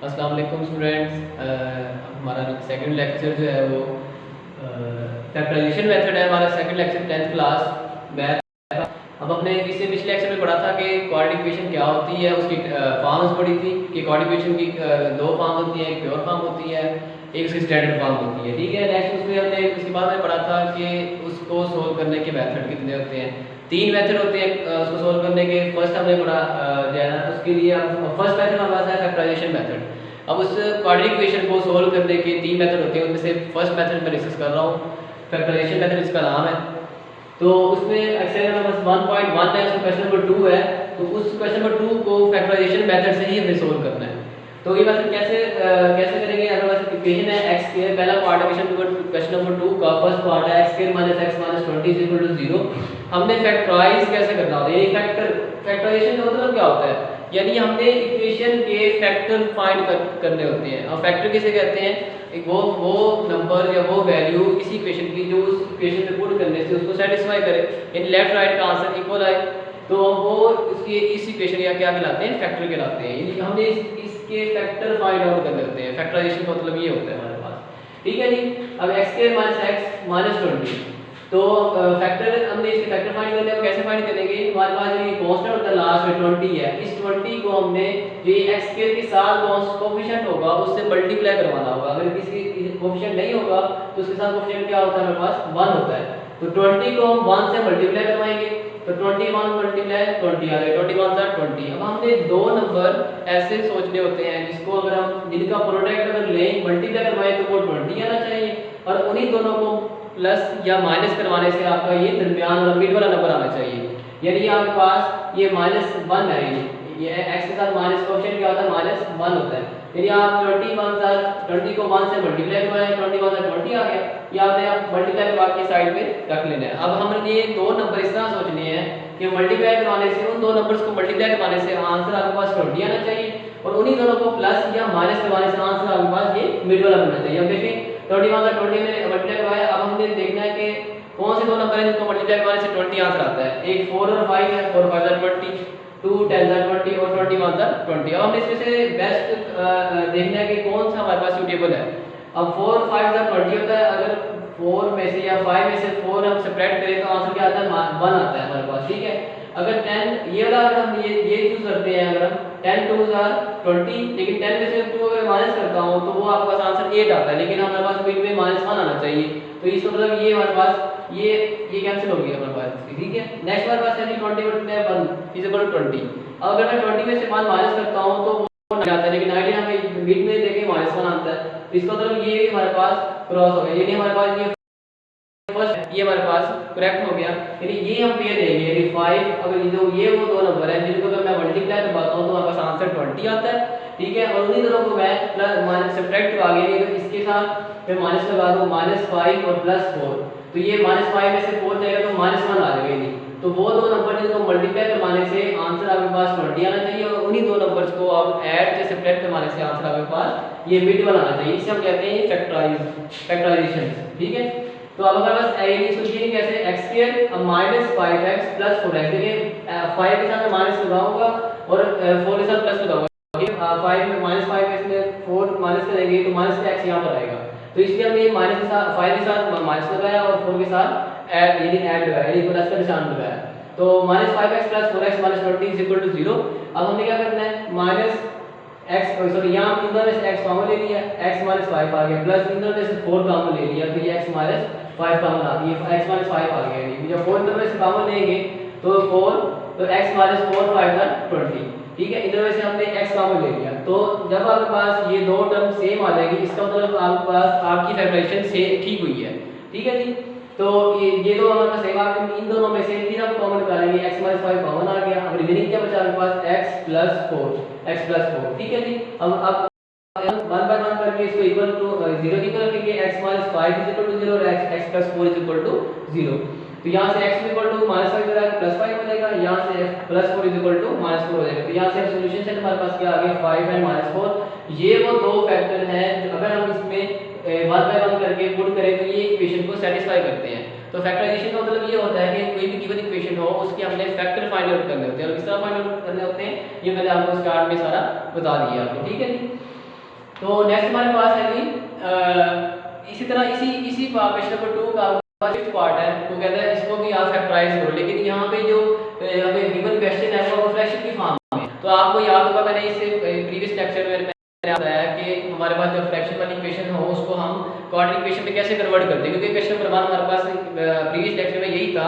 अस्सलाम वालेकुम स्टूडेंट्स। हमारा जो सेकंड लेक्चर जो है वो फैक्टराइजेशन मेथड है। हमारा second lecture 10th class math. अब हमने इससे पिछले लेक्चर में पढ़ा था कि क्वाड्रेटिक इक्वेशन क्या होती है, उसकी फॉर्म्स पढ़ी थी कि क्वाड्रेटिक इक्वेशन की दो फॉर्म होती है, एक प्योर फॉर्म होती है, एक उसकी स्टैंडर्ड फॉर्म होती है। ठीक है, नेक्स्ट उसमें हमने उसके बाद में पढ़ा था कि उसको सोल्व करने के मेथड कितने होते हैं। तीन मेथड होते हैं उसको सोल्व करने के। फर्स्ट हमने पढ़ा जो है ना, उसके लिए फर्स्ट मेथड हमारे पास है फैक्टराइजेशन मेथड। अब उस क्वाड्रेटिक इक्वेशन को सोल्व करने के तीन मेथड होते हैं, उनमें से फर्स्ट मेथड मैं डिस्कस कर रहा हूँ, फैक्टराइजेशन मेथड इसका नाम है। तो उसमें एक्सरसाइज नंबर 1.1 है, उसमें क्वेश्चन नंबर 2 है। तो उस क्वेश्चन नंबर 2 को फैक्टराइजेशन मेथड से ही हमें सोल्व करना है। तो ये मेथड कैसे करेंगे। हमारे पास इक्वेशन है x स्क्वायर, पहला पार्ट है क्वेश्चन नंबर 2 का फर्स्ट पार्ट है x square minus x minus 20 0। हमने फैक्टराइज कैसे करना होता है, ये फैक्टराइजेशन का मतलब क्या होता है, यानी हमने इक्वेशन के फैक्टर फाइंड करने होते हैं। अब फैक्टर किसे कहते हैं, वो नंबर या वो वैल्यू किसी इक्वेशन की जो उस इक्वेशन में पुट करने से उसको सेटिस्फाई करे, यानी लेफ्ट राइट का आंसर इक्वल आए, तो वो इसके इस इक्वेशन या क्या कहलाते हैं, फैक्टर कहलाते हैं। यानी हमने इसके फैक्टर फाइंड आउट करने होते हैं। फैक्टराइजेशन का मतलब ये होता है हमारे पास। ठीक है जी। अब x square minus x minus 20, तो फैक्टर हमने इसके फैक्टर फाइंड करने को कैसे फाइंड करेंगे। हमारे पास ये कांस्टेंट होता है लास्ट में 20 है, इस 20 को हमने जो x स्क्वायर के साथ कोएफिशिएंट होगा उससे मल्टीप्लाई करवाना होगा। अगर किसी कोएफिशिएंट नहीं होगा तो उसके साथ कोएफिशिएंट क्या होता है, हमारे पास 1 होता है। तो 20 को हम 1 से मल्टीप्लाई करवाएंगे, तो 21 मल्टीप्लाई 20 आ गया, 21 सा 20। अब हमने दो नंबर ऐसे सोचने होते हैं जिसको अगर हम जिनका प्रोडक्ट अगर लें मल्टीप्लाई करवाएं तो वो 20 आना चाहिए, और उन्हीं दोनों को प्लस या माइनस करवाने से आपका ये दरमियान वाला मिड वाला नंबर आना चाहिए। यानी आपके पास ये -1 है, ये x के साथ माइनस कोएफिशिएंट क्या होता है, -1 होता है। यानी आप 20 को 1 से मल्टीप्लाई करवाएं, 21 से 20 आ गया, ये आपने आप मल्टीप्लाई करवा के साइड पे रख लेना है। अब हमने ये दो नंबर इस तरह सोचने हैं कि मल्टीप्लाई करवाने से, उन दो नंबर्स को मल्टीप्लाई करवाने से आंसर आपके पास 20 आना चाहिए, और उन्हीं दोनों को प्लस या माइनस करवाने से आंसर आपके पास ये मिड वाला बनना चाहिए। अब देखिए 21 का 20 में मल्टीप्लाई करवाया। अब हमने देखना है कि कौन से दो नंबर हैं जिनको मल्टीप्लाई करवाने से 20 आंसर आता है। एक 4 और 5 है, 4 5 20, 2 10 20 और 21 20। अब हमने इसमें से बेस्ट देखना है कि कौन सा हमारे पास सूटेबल है। अब 4 5 20 होता है, अगर 4 में से या 5 में से 4 हम सब्ट्रैक्ट करें तो आंसर क्या आता है, 1 आता है हमारे पास। ठीक है, अगर 10 ये वाला अगर हम ये यूज करते हैं, अगर हम 10 2 20, लेकिन 10 में से 2 अगर माइनस करता हूं तो वो आपके पास आंसर 8 आता है, लेकिन हमारे पास मिड में -1 आना चाहिए। तो इसका मतलब ये हमारे पास ये कैंसिल हो गया हमारे पास। ठीक है, नेक्स्ट हमारे पास है 20 × 1 इज इक्वल टू 20। अब अगर मैं 20 में से 1 माइनस करता हूं तो वो नहीं आता है, लेकिन आइडिया हमें मिड में देखे -1 आता है, तो इसका मतलब ये भी हमारे पास क्रॉस हो गया, यानी हमारे पास ये फर्स्ट ये हमारे पास करेक्ट हो गया। यानी ये हम पेयर लेंगे, यानी 5 अगर ये वो दो नंबर है जिनको अगर मैं मल्टीप्लाई करवाता हूं तो हमारे पास आंसर 20 आता है। ठीक है, और उन्हीं दोनों को मैं प्लस माइनस सब्ट्रैक्ट करवा के अगर इसके साथ मैं माइनस लगा दूं -5 और +4, तो ये -5 में से 4 जाएगा तो -1 आ जाएगा। नहीं तो वो दो नंबर जिनको मल्टीप्लाई करवाने से आंसर आपके पास 20 आना चाहिए, और उन्हीं दो नंबर्स को आप ऐड या सब्ट्रैक्ट करवाने से आंसर आपके पास ये मिड वाला आना चाहिए। इसे हम कहते हैं फैक्टराइजेशन। ठीक है, तो अब अगर बस इसको लिखेंगे कैसे, x स्क्वायर अब -5x + 4x। देखिए 5 के साथ मैं माइनस लगाऊंगा और 4 के साथ प्लस लगाऊंगा। 5 में -5 में इसमें 4 माइनस करेंगे तो -x यहां पर आएगा, तो इसलिए हमने माइनस के साथ 5 के साथ माइनस लगाया और 4 के साथ ऐड लगाया, यानी प्लस का निशान लगाया। तो -5x + 4x - 20 = 0। अब हमने क्या करना है, x सॉरी यहाँ इंदर में से x कॉमन ले लिया, x - 5 आ गया, प्लस इंदर में से 4 कॉमन ले लिया, तो ये x - 5 कॉमन आ गया, x - 5 आ गया। यानी जब 4 इंदर में से कॉमन लेंगे तो 4, तो x - 4 5 20। ठीक है, इधर में से हमने x कॉमन ले लिया, तो जब आपके पास ये दो टर्म सेम आ जाएगी, इसका मतलब आपके पास आपकी फैक्टराइजेशन से ठीक हुई है। ठीक है जी, तो ये दो हमारे पास सेम आ गए, इन दोनों में से फिर हम कॉमन निकालेंगे, x - 5 कॉमन आ गया। अब रिमेनिंग क्या बचा आपके पास, x + 4। ठीक है जी, अब 1 बाय 1 करके इसको इक्वल टू 0 की तरफ रखेंगे, x - 5 = 0 और x + 4 = 0। तो यहाँ से x -5 हो जाएगा, +5 हो जाएगा, यहाँ से +4 -4 हो जाएगा। तो यहाँ से सॉल्यूशन सेट हमारे पास क्या आ गया, 5 एंड -4। ये वो दो फैक्टर हैं जो अगर हम इसमें 1 बाय 1 करके पुट करें तो ये इक्वेशन को सेटिस्फाई करते हैं। तो फैक्टराइजेशन का मतलब ये होता है कि कोई भी गिवन इक्वेशन हो उसके हमने फैक्टर फाइंड आउट करने होते हैं, और किस तरह फाइंड आउट करने होते हैं ये मैंने आपको स्टार्ट में सारा बता दिया आपको। ठीक है जी, तो नेक्स्ट हमारे पास है जी इसी तरह इसी क्वेश्चन नंबर 2 का फिफ्थ पार्ट है, तो कहता है इसको भी आप फैक्टराइज करो, लेकिन यहाँ पे जो हमें गिवन क्वेश्चन है वो फ्रैक्शन की फॉर्म में। तो आपको याद होगा मैंने इससे प्रीवियस लेक्चर में मैंने बताया कि हमारे पास जब फ्रैक्शन वाली इक्वेशन हो उसको हम क्वाड्रेटिक इक्वेशन में कैसे कन्वर्ट करते हैं, क्योंकि क्वेश्चन नंबर 1 हमारे पास प्रीवियस लेक्चर में यही था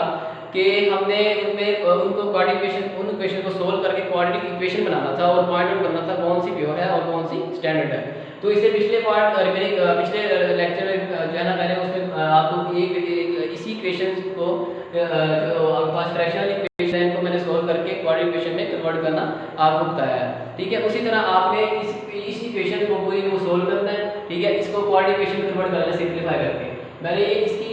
कि हमने उनमें उनको क्वाड्रेटिक इक्वेशन उन इक्वेशन को सोल्व करके क्वाड्रेटिक इक्वेशन बनाना था और पॉइंट आउट करना था कौन सी प्योर है और कौन सी स्टैंडर्ड है। तो इससे पिछले पिछले लेक्चर में जो है ना मैंने उसमें आपको एक इसी इक्वेशन को जो आपके पास फ्रैक्शनल इक्वेशन है इनको मैंने सोल्व करके क्वाड्रेटिक इक्वेशन में कन्वर्ट करना आपको बताया है। ठीक है, उसी तरह आपने इस इक्वेशन को पूरी को सोल्व करना है। ठीक है, इसको क्वाड्रेटिक इक्वेशन में कन्वर्ट करना है सिंपलीफाई करके। मैंने इसकी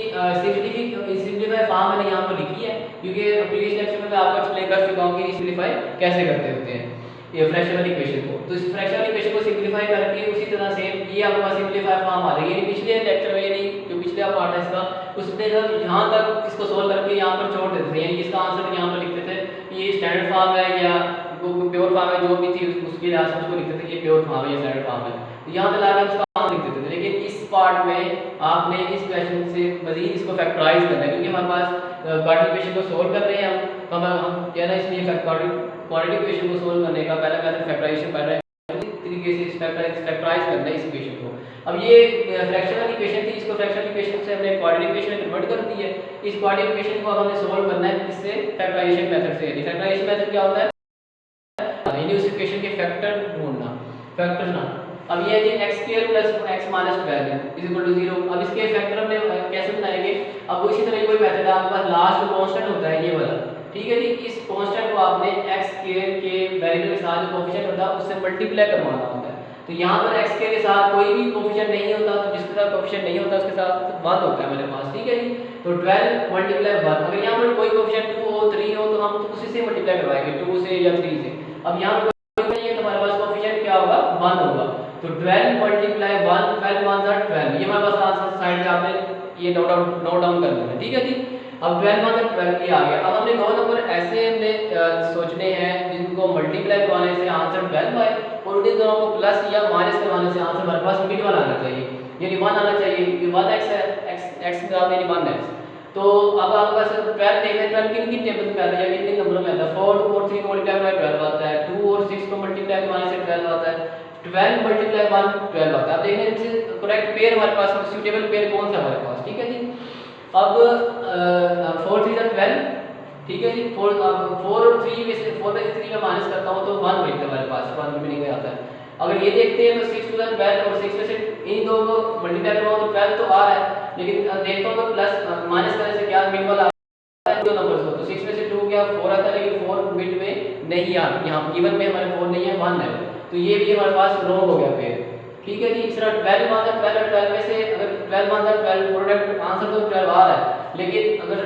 सिंपलीफाई फॉर्म मैंने यहाँ पर लिखी है, क्योंकि प्रीवियस लेक्चर में मैं आपको एक्सप्लेन कर चुका हूँ कि सिंपलीफाई कैसे करते होते हैं ये फ्रैक्शनल इक्वेशन को। तो इस फ्रैक्शनल इक्वेशन को सिंपलीफाई करके उसी तरह सेम ये आपके पास सिंपलीफाई फॉर्म आ जाएगी। पिछले लेक्चर में यानी जो पिछला पार्ट है इसका उसमें जब यहाँ तक इसको सोल्व करके यहाँ पर छोड़ देते थे, यानी इसका आंसर यहाँ पर लिखते थे ये स्टैंडर्ड फॉर्म है या प्योर फॉर्म है, जो भी थी उसके लिहाज से उसको लिखते थे ये प्योर फॉर्म है या स्टैंडर्ड फॉर्म है, तो यहाँ तक लाकर उसका आंसर लिख देते थे। लेकिन इस पार्ट में आपने इस क्वेश्चन से मजीद इसको फैक्टराइज करना है, क्योंकि हमारे पास क्वाड्रेटिक इक्वेशन को सोल्व कर रहे हैं तो हम क्या ना इसलिए क्वाड्रेटिक इक्वेशन को सोल्व करने का पहला मेथड फैक्टराइजेशन कर रहे हैं, इस तरीके से फैक्टराइज करना है इस इक्वेशन को। अब ये फ्रैक्शनल इक्वेशन थी, इसको फ्रैक्शनल इक्वेशन से हमने क्वाड्रेटिक इक्वेशन में कन्वर्ट कर दी है। इस क्वाड्रेटिक इक्वेशन को अब हमने सोल्व करना है किससे, फैक्टराइजेशन मेथड से। फैक्टराइजेशन मेथड क्या होता है, यानी उस इक्वेशन के फैक्टर ढूंढना, फैक्टर ना। अब ये है जी x² + x - 12 = 0। अब इसके फैक्टर हमने कैसे बनाएंगे, अब इसी तरह कोई मेथड है आपके पास लास्ट कांस्टेंट होता है ये वाला। ठीक है जी, इस कांस्टेंट को आपने x² के वेरिएबल के साथ जो कोएफिशिएंट होता है उससे मल्टीप्लाई करवाना होता है। तो यहाँ पर x² के साथ कोई भी कोएफिशिएंट नहीं होता, तो जिसके साथ कोएफिशिएंट नहीं होता उसके साथ 1 होता है हमारे पास। ठीक है जी, तो 12 × 1। अगर यहाँ पर कोई कोएफिशिएंट 2 हो 3 हो तो हम उसी से मल्टीप्लाई करवाएंगे, 2 से या 3 से। अब यहाँ पर कोई नहीं है तो हमारे पास कोएफिशिएंट क्या होगा, 1 होगा। तो 12 × 1 12 1 12, ये हमारे पास आंसर साइड पे आपने ये नोट डाउन कर लेना। ठीक है जी, अब 12 1 12 ये आ गया। अब हमने दो नंबर ऐसे हमने सोचने हैं जिनको मल्टीप्लाई करवाने से आंसर 12 आए और उन्हीं दोनों को प्लस या माइनस करवाने से आंसर हमारे पास मिड वाला आना चाहिए, यानी 1 आना चाहिए। ये 1x है, x का यानी 1x। तो अब आपके पास 12 देखते हैं, 12 किन टेबल में आता है या किन नंबरों में आता है। 4 और 3 को मल्टीप्लाई करवाने 12 आता है, 2 और 6 को मल्टीप्लाई करवाने से 12 आता है, 12 × 1 12 आता है। अब देखने से करेक्ट पेयर हमारे पास सूटेबल पेयर कौन सा हमारे पास। ठीक है जी, अब 4 3 12। ठीक है जी, 4 और 3 में से 4 में से 3 में माइनस करता हूं तो 1 मिलता है हमारे पास, 1 मीनिंग में आता है। अगर ये देखते हैं तो 6 2 12 और 6 में से इन दो को मल्टीप्लाई करवाऊं तो 12 तो आ रहा है, लेकिन देखता हूं तो प्लस माइनस करने से क्या मिड वाला आता है दो नंबर्स को। तो 6 में से 2 क्या 4 आता है, लेकिन 4 मिड में नहीं आ, यहां गिवन में हमारे 4 नहीं है, 1 है। तो ये भी हमारे पास रॉन्ग हो गया पेयर। ठीक है जी, इस तरह 12 12 12 में से अगर 12 12 प्रोडक्ट आंसर तो 12 आ रहा है, लेकिन अगर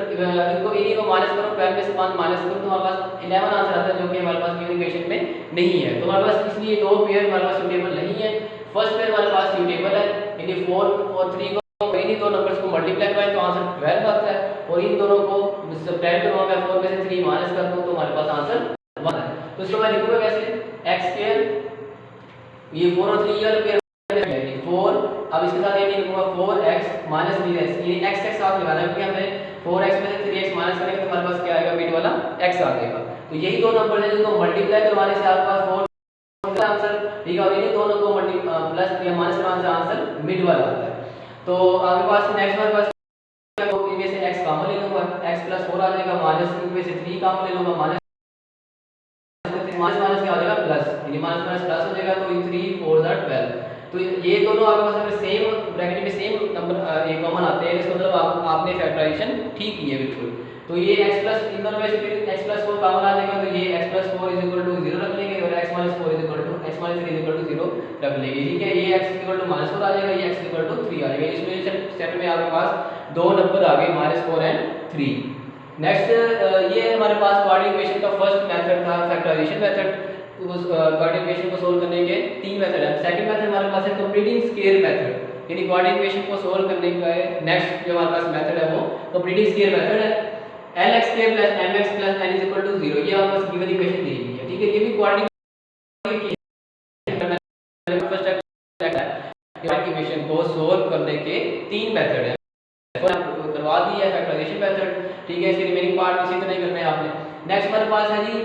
इनको इन्हीं को माइनस करो 12 में से 1 माइनस करो तो हमारे पास 11 आंसर आता है, जो कि हमारे पास गिवन इक्वेशन में नहीं है। तो हमारे पास इसलिए दो पेयर हमारे पास सूटेबल नहीं है। फर्स्ट पेयर हमारे पास सूटेबल है, यानी 4 और 3 को इन्हीं दो नंबर्स को मल्टीप्लाई करवाएं तो आंसर 12 आता है, और इन दोनों को सब्ट्रैक्ट करवाऊंगा, 4 में से 3 माइनस कर दूं तो हमारे पास आंसर 1 है। तो इसको मैं लिखूंगा कैसे, x², ये 4 और 3 ये वाला पेयर 4, अब इसके साथ ये नहीं लिखूंगा 4x - 3x, ये x x साथ लगाना है, क्योंकि हमने 4x में से 3x माइनस करेंगे तो हमारे पास क्या आएगा, मिड वाला x आ जाएगा। तो यही दो नंबर हैं जिनको मल्टीप्लाई करवाने से आपके पास 4 का आंसर, ठीक है, और इन्हीं दोनों को प्लस या माइनस करवाने से आंसर मिड वाला आता है। तो आपके पास नेक्स्ट हमारे पास इनमें से x कॉमन ले लूंगा, x + 4 आ जाएगा, माइनस इनमें से 3 कॉमन ले लूंगा, माइनस माइनस क्या हो जाएगा प्लस, यानी माइनस माइनस प्लस हो जाएगा, तो 3 4 12। तो ये दोनों आपके पास अगर सेम ब्रैकेट में सेम नंबर ये कॉमन आते हैं, इसका मतलब आपने फैक्टराइजेशन ठीक की है बिल्कुल। तो ये x प्लस इन दोनों में से फिर x + 4 कॉमन आ जाएगा, तो ये x + 4 = 0 रख लेंगे और x - 4 = x - 3 = 0 रख लेंगे। ठीक है, ये x = -4 आ जाएगा, ये x = 3 आ जाएगा। इसमें सेट में आपके पास दो नंबर आ गए -4 और 3। नेक्स्ट ये हमारे पास क्वाड्रेटिक इक्वेशन का फर्स्ट मेथड था फैक्टराइजेशन मेथड। उस क्वाड्रेटिक इक्वेशन को सोल्व करने के 3 मेथड है। सेकंड मेथड हमारे पास है कंप्लीटिंग स्क्वायर मेथड, यानी क्वाड्रेटिक इक्वेशन को सोल्व करने का नेक्स्ट जो हमारे पास मेथड है वो कंप्लीटिंग स्क्वायर मेथड है। lx² + mx + n = 0, ये आपको गिवन इक्वेशन दी गई है। ठीक है, ये भी क्वाड्रेटिक फर्स्ट स्टेप इक्वेशन को सोल्व करने के 3 मेथड हैं। करवा दी है फैक्टराइजेशन मेथड, ठीक है। इसके रिमेनिंग पार्ट इसी तरह ही करने हैं आपने। नेक्स्ट हमारे पास है जी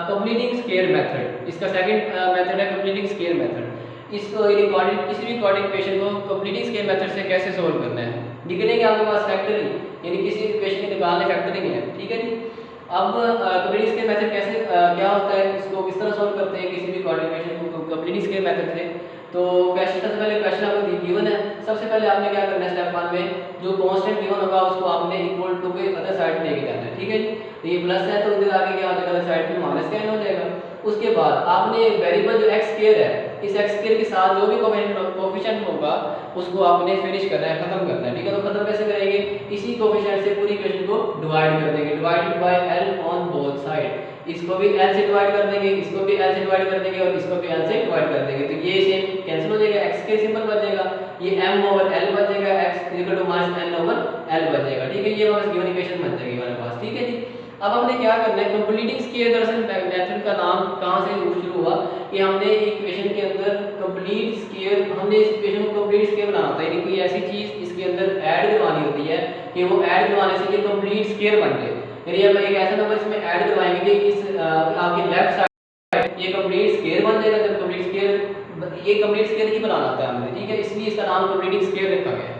कंप्लीटिंग स्क्वायर मेथड। इसका सेकंड मेथड है कंप्लीटिंग स्क्वायर मेथड। इसको रिकॉर्डिंग किसी भी रिकॉर्डिंग इक्वेशन को कंप्लीटिंग स्क्वायर मेथड से कैसे सोल्व करना है, निकलेंगे आपके पास फैक्टरिंग, यानी किसी इक्वेशन के निकालने फैक्टरिंग है, ठीक है जी। अब कंप्लीटिंग स्क्वायर मेथड कैसे क्या होता है, इसको किस तरह सोल्व करते हैं किसी भी रिकॉर्डिंग इक्वेशन को कंप्लीटिंग स्क्वायर मेथड से। तो क्वेश्चन सबसे पहले क्वेश्चन आपको गिवन है, सबसे पहले आपने क्या करना है स्टेप 1 में जो कांस्टेंट गिवन होगा उसको आपने इक्वल टू के अदर साइड लेके जाना है, ठीक है जी। तो ये प्लस है तो इधर आगे क्या हो जाएगा, अदर साइड पे माइनस का n हो जाएगा। उसके बाद आपने वेरिएबल जो x स्क्वायर है, इस x स्क्वायर के साथ जो भी कोफिशिएंट होगा उसको आपने फिनिश करना है, खत्म करना है, ठीक है। तो खत्म कैसे करेंगे, इसी कोफिशिएंट से पूरी इक्वेशन को डिवाइड कर देंगे, divided by l on both side. इसको भी l से डिवाइड कर देंगे, इसको भी l से डिवाइड कर देंगे और इसको भी l से डिवाइड कर देंगे। तो ये सेम कैंसिल हो जाएगा, x के सिंपल बच जाएगा, ये m ओवर l बच जाएगा, x equal to minus n over l बच जाएगा, ठीक है। ये हमारे गिवन इक्वेशन बन जाएगी हमारे पास, ठीक है जी। अब हमने क्या करना है, कंप्लीटिंग स्क्वायर दरअसल मेथड का नाम कहां से शुरू हुआ कि हमने इक्वेशन के अंदर कंप्लीट स्क्वायर, हमने इस इक्वेशन को कंप्लीट स्क्वायर बनाना होता है, यानी कोई ऐसी चीज इसके अंदर ऐड करवानी होती है कि वो ऐड करवाने से ये कंप्लीट स्क्वायर बन जाए। यानी अब एक ऐसा नंबर इसमें ऐड करवाएंगे कि इस आपके लेफ्ट साइड ये कंप्लीट स्क्वायर बन जाएगा। जब कंप्लीट स्क्वायर, ये कंप्लीट स्क्वायर ही बनाना होता है हमने, ठीक है, इसलिए इसका नाम कंप्लीटिंग स्क्वायर रखा गया है।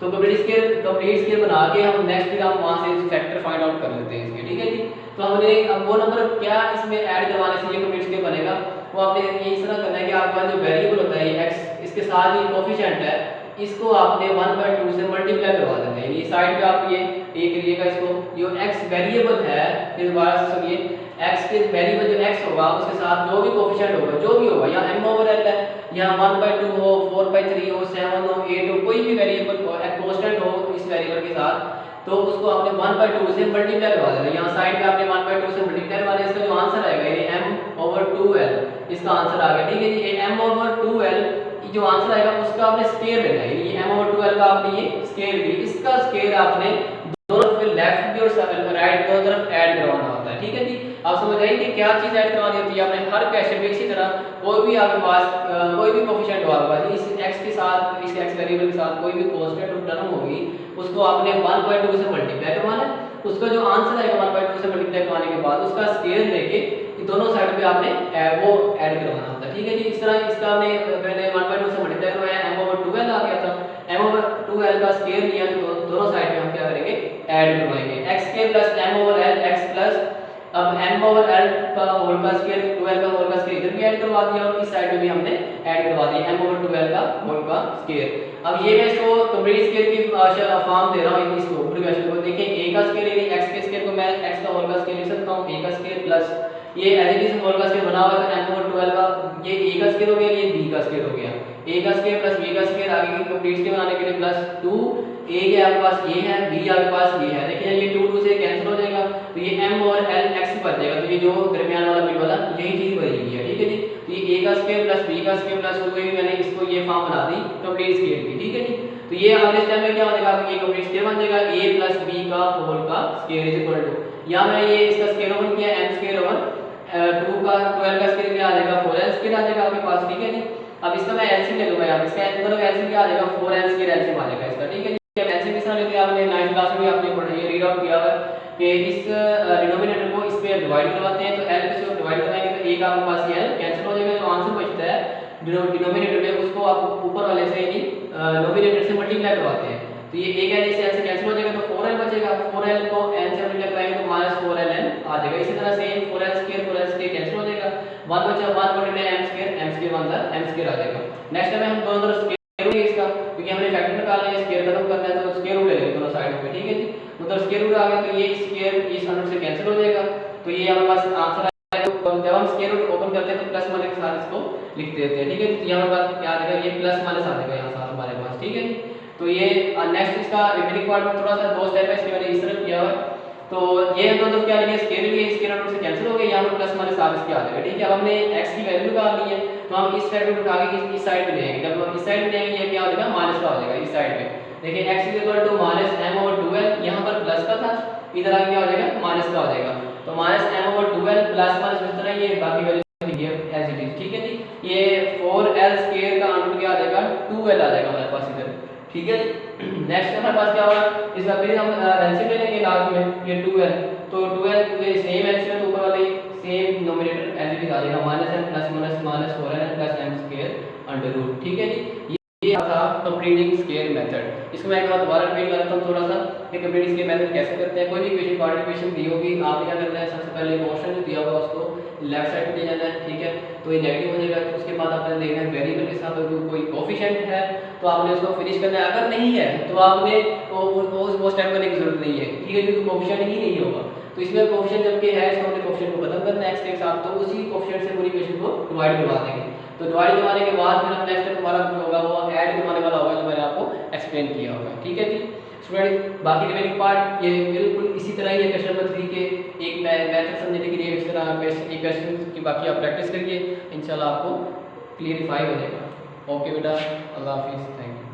तो कंप्लीट स्क्वायर बना के हम नेक्स्ट फिर हम वहां से फैक्टर फाइंड आउट कर लेते हैं इसके, ठीक है जी। तो हमने अब वो नंबर क्या इसमें ऐड करवाने से ये कंप्लीट स्क्वायर बनेगा, वो आपने ये इस तरह करना है कि आपका जो वेरिएबल होता है ये x, इसके साथ ये कोफिशिएंट है, इसको आपने 1/2 से मल्टीप्लाई करवा देना है। ये साइड पे आप ये करिएगा, इसको जो x वेरिएबल है, फिर दोबारा से सुनिए, x के वेरिएबल जो x होगा उसके साथ जो भी कोफिशिएंट होगा, जो भी होगा, या m ओवर l है, या 1/2 हो, 4/3 हो, 7 हो, 8 हो, कोई भी वेरिएबल हो, एक कांस्टेंट हो इस वेरिएबल के साथ, तो उसको आपने 1/2 से मल्टीप्लाई करवा देना। यहाँ साइड पे आपने 1/2 से मल्टीप्लाई करवा देना, इसका जो आंसर आएगा ये m/2l इसका आंसर आ गया, ठीक है जी। ये m/2l जो आंसर आएगा उसका आपने स्क्वायर लेना है, ये m/2l का आपने ये स्क्वायर ली, इसका स्क्वायर आपने दोनों तरफ लेफ्ट भी और राइट दोनों तरफ ऐड करवाना होता है, ठीक है जी। आप समझ आइए कि क्या चीज ऐड करवानी होती है आपने हर क्वेश्चन में। इसी तरह कोई भी आपके पास कोई भी कोफिशिएंट हो आपके पास, इस x के साथ, इस x वेरिएबल के साथ कोई भी कांस्टेंट टर्म होगी, उसको आपने 1/2 से मल्टीप्लाई करवाना है। उसका जो आंसर आएगा 1/2 से मल्टीप्लाई करवाने के बाद उसका स्क्वायर लेके दोनों साइड पे आपने वो ऐड करवाना होता है, ठीक है जी। इस तरह इसका हमने पहले 1/2 से मल्टीप्लाई करवाया, m/2l आ गया था, m/2l का स्क्वायर लिया, तो दोनों साइड पे हम क्या करेंगे, ऐड करवाएंगे, x के प्लस m/l x प्लस, अब m/l का होल का स्क्वायर, 2l का होल का स्क्वायर इधर भी ऐड करवा दिया और इस साइड में भी हमने ऐड करवा दिया m/2l का होल का स्क्वायर। अब ये मैं इसको कंप्लीट स्क्वायर की फॉर्म दे रहा हूं, इसको पूरी क्वेश्चन को देखिए, a का स्क्वायर यानी x के स्क्वायर को मैं x का होल का स्क्वायर लिख सकता हूं, a का स्क्वायर प्लस ये एज इट इज होल का स्क्वायर बना हुआ है तो m/2l का ये a का स्क्वायर हो गया, ये b का स्क्वायर हो गया, a का स्क्वायर प्लस b का स्क्वायर, आगे की कंप्लीट स्क्वायर बनाने के लिए प्लस 2 a के आपके पास ये है, b आपके पास ये है, देखिए ये 2 से कैंसिल हो जाएगा, तो ये m और l x बच जाएगा, तो ये जो दरमियान वाला बिट वाला यही चीज बचेगी है, ठीक है जी। तो ये a का स्क्वायर प्लस b का स्क्वायर प्लस 2 भी मैंने इसको ये फॉर्म बना दी कंप्लीट स्क्वायर की, ठीक है जी। तो ये अगले स्टेप में क्या हो जाएगा, ये कंप्लीट स्क्वायर बन जाएगा a प्लस b का होल का स्क्वायर इज इक्वल टू, यहां मैं ये इसका स्क्वायर ओवर किया m स्क्वायर ओवर 2 का 12 का स्क्वायर क्या आ जाएगा, 4l स्क्वायर आ जाएगा आपके पास, ठीक है जी। अब इसका मैं एलसीएम ले लूंगा, यहां इसका अंदर एलसीएम क्या आ जाएगा, 4l स्क्वायर एलसीएम आ जाएगा इसका, ठीक है जी। अब एलसीएम किस तरह लेते हैं, आपने 9th क्लास में भी आपने पढ़ा, ये रीड आउट किया हुआ कि इस डिनोमिनेटर को इस पे डिवाइड करवाते हैं, तो l पे से डिवाइड कराएंगे तो एक आपके पास ये l कैंसिल हो जाएगा, जो आंसर बचता है डिनोमिनेटर में उसको आप ऊपर वाले से यानी डिनोमिनेटर से मल्टीप्लाई करवाते हैं, तो ये एक l से l से कैंसिल हो जाएगा, तो 4l बचेगा, 4l को n से मल्टीप्लाई कराएंगे तो -4ln आ जाएगा। इसी तरह सेम 4l स्क्वायर कैंसिल हो जाएगा, 1 बचा 1 बटे m स्क्वायर 1 m स्क्वायर आ जाएगा। नेक्स्ट में हम दोनों तरफ स्क्वायर रूट इसका, क्योंकि हमने फैक्टर निकालना है, स्क्वायर खत्म करना है, तो स्क्वायर रूट ले लेंगे दोनों साइडों पे, ठीक है जी। उधर स्क्वायर रूट आ गया तो ये स्क्वायर इस 100 से कैंसिल हो जाएगा, तो ये हमारे पास आंसर आएगा। जब हम स्क्वायर रूट ओपन करते हैं तो प्लस माइनस के साथ इसको लिख देते हैं, ठीक है। तो यहाँ हमारे पास क्या आ जाएगा, ये प्लस माइनस आ जाएगा यहाँ साथ हमारे पास, ठीक है। तो ये नेक्स्ट इसका रिमेनिंग पार्ट थोड़ा सा 2 स्टेप है, इसके मैंने इस तरह किया हुआ है। तो ये हम दोनों क्या लेंगे, स्क्वायर लिए, स्क्वायर रूट से कैंसिल हो गया, यहाँ पर प्लस माइनस साथ इसके आ जाएगा, ठीक है। अब हमने x की वैल्यू निकाल ली है, तो हम इस साइड उठा के इस साइड पे ले आएंगे, जब हम इस साइड में लेंगे ये क्या हो जाएगा, माइनस का हो जाएगा इस साइड पे, देखिए x -m/2l यहाँ पर प्लस का था, इधर आगे क्या हो जाएगा, माइनस का हो जाएगा, तो -m/2l प्लस माइनस इस तरह ये बाकी वैल्यू लिखिए एज इट इज, ठीक है जी। ये 4l स्क्वायर का आंसर क्या आ जाएगा, 2 2l आ जाएगा हमारे पास इधर, ठीक है। नेक्स्ट हमारे पास क्या होगा, इसका फिर हम एलसीएम ले लेंगे लास्ट में, ये 2l, तो 2l ये सेम एलसीएम तो ऊपर वाले same nominator as it is आ जाएगा, -m plus minus 4n plus m square under root, ठीक है जी। ये था कंप्लीटिंग स्क्वायर मेथड। इसको मैं एक बार दोबारा रिपीट कर देता हूं थोड़ा सा कि कंप्लीटिंग स्क्वायर मेथड कैसे करते हैं। कोई भी इक्वेशन क्वाड्रेटिक इक्वेशन दी होगी, आपने क्या करना है, सबसे पहले क्वेश्चन जो दिया होगा उसको लेफ्ट साइड पे ले जाना है, ठीक है। तो ये नेगेटिव हो जाएगा, तो उसके बाद आपने देखना है वेरिएबल के साथ अगर कोई कोएफिशिएंट है तो आपने उसको फिनिश करना है, अगर नहीं है तो आपने वो स्टेप करने की जरूरत नहीं है, ठीक है, क्योंकि कोएफिशिएंट ही नहीं होगा। तो इसमें कोएफिशिएंट जबकि है, इसको हमने कोएफिशिएंट को खत्म करना है x के साथ, तो उसी कोएफिशिएंट से पूरी इक्वेशन को डिवाइड करवा देंगे। तो डिवाइड करवाने के बाद फिर हम नेक्स्ट स्टेप हमारा जो होगा वो ऐड करवाने वाला होगा, जो मैंने आपको एक्सप्लेन किया होगा, ठीक है जी स्टूडेंट। बाकी रिमेनिंग पार्ट ये बिल्कुल इसी तरह ही है क्वेश्चन नंबर 3 के, एक मेथड समझने के लिए इस तरह क्वेश्चन की बाकी आप प्रैक्टिस करिए, इंशाल्लाह आपको क्लियरिफाई हो जाएगा। ओके बेटा, अल्लाह हाफिज़, थैंक यू।